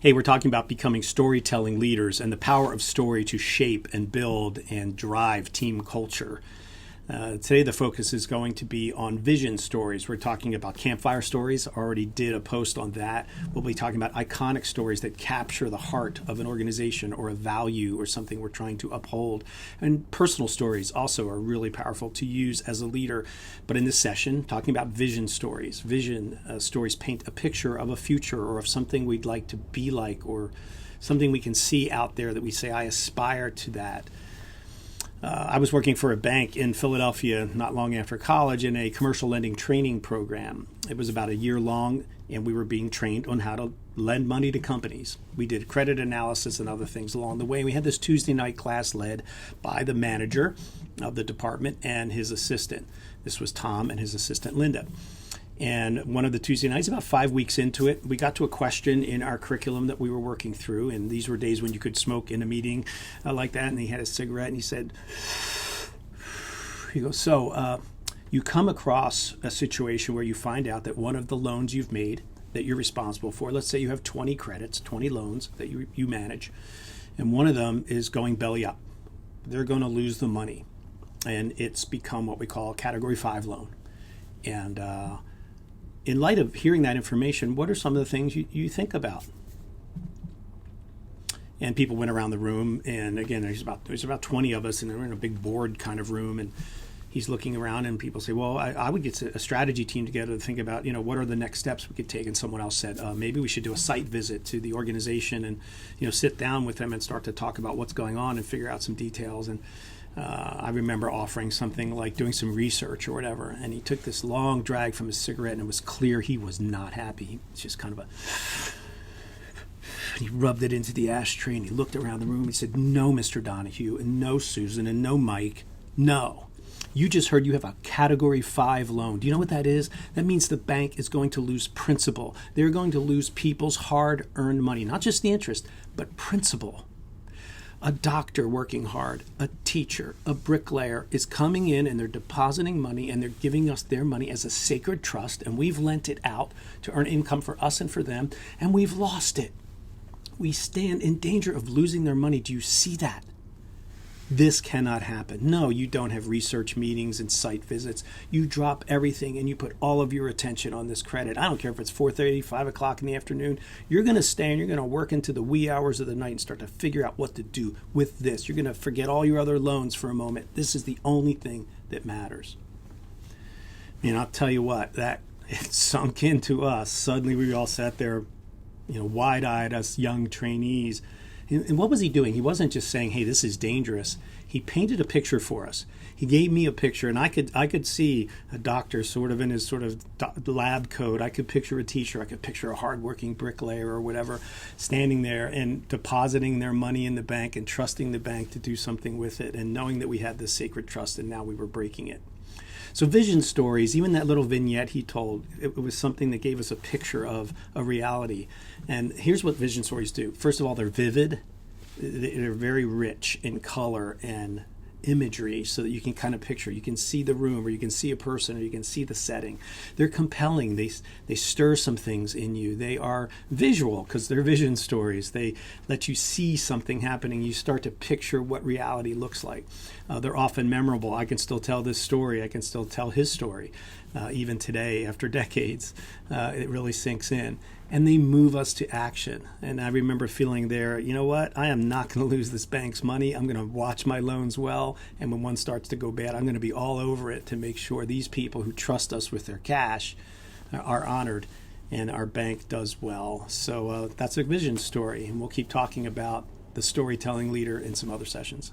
Hey, we're talking about becoming storytelling leaders and the power of story to shape and build and drive team culture. Today, the focus is going to be on vision stories. We're talking about Campfire Stories. I already did a post on that. We'll be talking about iconic stories that capture the heart of an organization or a value or something we're trying to uphold. And personal stories also are really powerful to use as a leader. But in this session, talking about vision stories. Vision stories paint a picture of a future or of something we'd like to be like, or something we can see out there that we say, I aspire to that. I was working for a bank in Philadelphia not long after college in a commercial lending training program. It was about a year long, and we were being trained on how to lend money to companies. We did credit analysis and other things along the way. We had this Tuesday night class led by the manager of the department and his assistant. This was Tom and his assistant, Linda. And one of the Tuesday nights, about 5 weeks into it, we got to a question in our curriculum that we were working through. And these were days when you could smoke in a meeting like that. And he had a cigarette and he said, he goes, so you come across a situation where you find out that one of the loans you've made that you're responsible for, let's say you have 20 credits, 20 loans that you manage, and one of them is going belly up. They're going to lose the money. And it's become what we call a Category 5 loan. And in light of hearing that information, what are some of the things you think about? And people went around the room, and again, there's about 20 of us, and we're in a big board kind of room, and he's looking around, and people say, well, I would get a strategy team together to think about, what are the next steps we could take? And someone else said, maybe we should do a site visit to the organization and, sit down with them and start to talk about what's going on and figure out some details. And I remember offering something like doing some research or whatever, and he took this long drag from his cigarette, and it was clear he was not happy. It's just kind of he rubbed it into the ashtray, and he looked around the room. He said, no, Mr. Donahue, and no, Susan, and no, Mike, no. You just heard you have a Category 5 loan. Do you know what that is? That means the bank is going to lose principal. They're going to lose people's hard-earned money, not just the interest, but principal. A doctor working hard, a teacher, a bricklayer is coming in and they're depositing money and they're giving us their money as a sacred trust, and we've lent it out to earn income for us and for them, and we've lost it. We stand in danger of losing their money. Do you see that? This cannot happen. No, you don't have research meetings and site visits. You drop everything and you put all of your attention on this credit. I don't care if it's 4:30, 5 o'clock in the afternoon. You're going to stay and you're going to work into the wee hours of the night and start to figure out what to do with this. You're going to forget all your other loans for a moment. This is the only thing that matters. And I'll tell you what, that it sunk into us. Suddenly we all sat there, wide-eyed, us young trainees. And what was he doing? He wasn't just saying, hey, this is dangerous. He painted a picture for us. He gave me a picture, and I could see a doctor sort of in his sort of lab coat. I could picture a teacher. I could picture a hardworking bricklayer or whatever standing there and depositing their money in the bank and trusting the bank to do something with it, and knowing that we had this sacred trust and now we were breaking it. So vision stories, even that little vignette he told, it was something that gave us a picture of a reality. And here's what vision stories do. First of all, they're vivid. They're very rich in color and imagery, so that you can kind of picture. You can see the room, or you can see a person, or you can see the setting. They're compelling. They stir some things in you. They are visual because they're vision stories. They let you see something happening. You start to picture what reality looks like. They're often memorable. I can still tell this story. I can still tell his story. Even today, after decades, it really sinks in. And they move us to action. And I remember feeling there, you know what? I am not going to lose this bank's money. I'm going to watch my loans well. And when one starts to go bad, I'm going to be all over it to make sure these people who trust us with their cash are honored and our bank does well. So that's a vision story. And we'll keep talking about the storytelling leader in some other sessions.